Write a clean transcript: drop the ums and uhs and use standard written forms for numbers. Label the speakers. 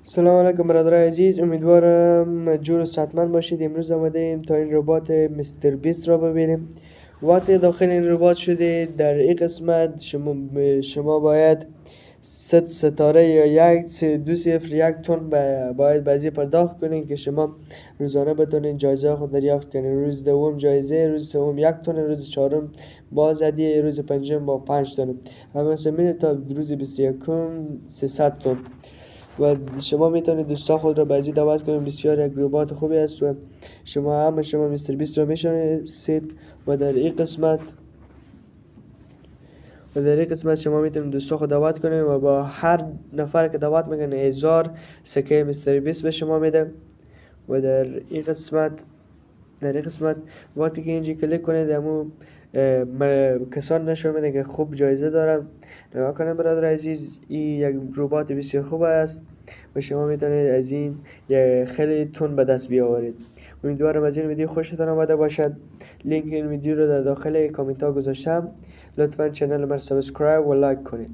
Speaker 1: سلام علیکم برادرای عزیز، امیدوارم جور و صحتمند باشید. امروز آمده ایم تا این ربات مستر بیست را ببینیم. وقتی داخل این ربات شده در این قسمت شما باید 100 ستاره یا دو صفر یک تن باید بازی پرداخت کنین که شما روزانه بتونین جایزه خود دریافت کنین. روز دوم جایزه، روز سوم 1 تن، روز چهارم باز هدیه، روز پنجم با 5 تن، همه سمین تا روز 21 300 تن. و شما میتونید دوستان خود را به ازی دعوت کنید. بسیار یک ربات خوبی است و شما مستر بیست را میشناسید. و در این قسمت شما میتونید دوستان خود دعوت کنید و با هر نفر که دعوت میکنه 1000 سکه مستر بیست به شما میده. و در این قسمت وقتی که اینجا کلیک کنید امو کسان نشون میده که خوب جایزه دارن. نگاه کنید برادر عزیز، این یک ربات بسیار خوب است و شما میتونید از این خیلی تون به دست بیاورید. امیدوارم از این ویدیو خوشتان آمده باشد. لینک این ویدیو رو در داخل کامنت ها گذاشتم. لطفا چنل من سابسکرایب و لایک کنید.